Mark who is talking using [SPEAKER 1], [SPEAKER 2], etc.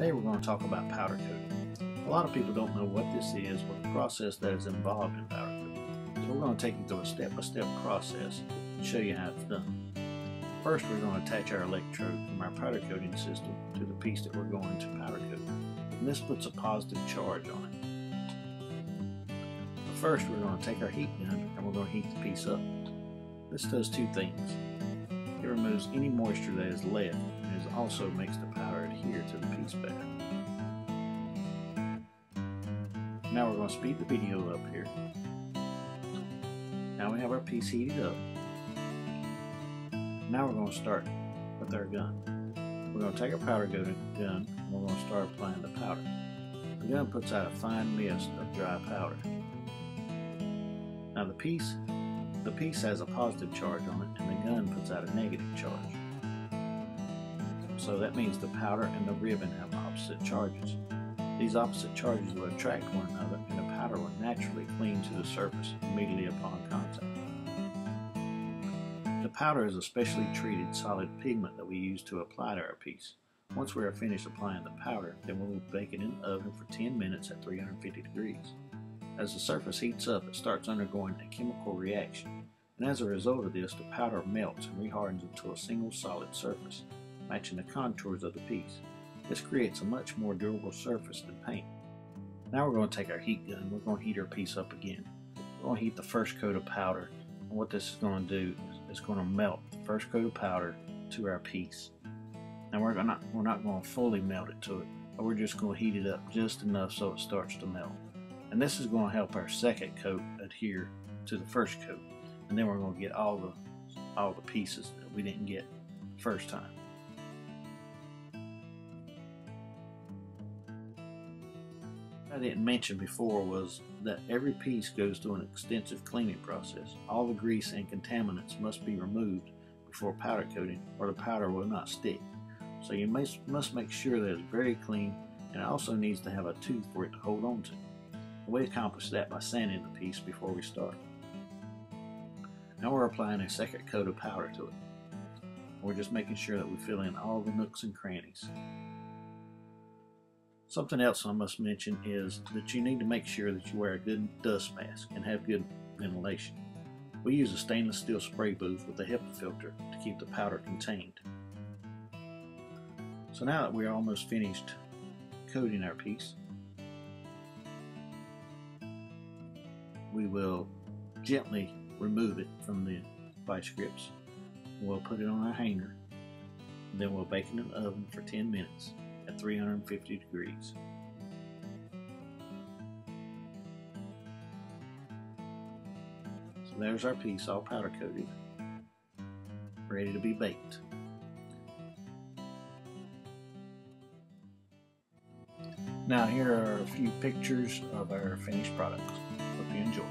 [SPEAKER 1] Today we're going to talk about powder coating. A lot of people don't know what this is, what the process that is involved in powder coating. So we're going to take you through a step-by-step process and show you how it's done. First, we're going to attach our electrode from our powder coating system to the piece that we're going to powder coat. And this puts a positive charge on it. But first, we're going to take our heat gun and we're going to heat the piece up. This does two things. It removes any moisture that is left, and it also makes the powder adhere to the piece better. Now we're going to speed the video up here. Now we have our piece heated up. Now we're going to start with our gun. We're going to take our powder gun and we're going to start applying the powder. The gun puts out a fine mist of dry powder. Now the piece has a positive charge on it, and the gun puts out a negative charge. So that means the powder and the ribbon have opposite charges. These opposite charges will attract one another, and the powder will naturally cling to the surface immediately upon contact. The powder is a specially treated solid pigment that we use to apply to our piece. Once we are finished applying the powder, then we will bake it in the oven for 10 minutes at 350 degrees. As the surface heats up, it starts undergoing a chemical reaction, and as a result of this, the powder melts and rehardens into a single solid surface, matching the contours of the piece. This creates a much more durable surface than paint. Now we're going to take our heat gun and we're going to heat our piece up again. We're going to heat the first coat of powder, and what this is going to do is it's going to melt the first coat of powder to our piece. Now we're not going to fully melt it to it, but we're just going to heat it up just enough so it starts to melt. And this is going to help our second coat adhere to the first coat, and then we're going to get all the pieces that we didn't get the first time. I didn't mention before was that every piece goes through an extensive cleaning process. All the grease and contaminants must be removed before powder coating, or the powder will not stick. So you must make sure that it's very clean, and it also needs to have a tooth for it to hold on to. We accomplish that by sanding the piece before we start. Now we're applying a second coat of powder to it. We're just making sure that we fill in all the nooks and crannies. Something else I must mention is that you need to make sure that you wear a good dust mask and have good ventilation. We use a stainless steel spray booth with a HEPA filter to keep the powder contained. So now that we're almost finished coating our piece, we will gently remove it from the vice grips. We'll put it on our hanger, and then we'll bake it in the oven for 10 minutes at 350 degrees. So there's our piece all powder coated, ready to be baked. Now here are a few pictures of our finished products. Hope you enjoy.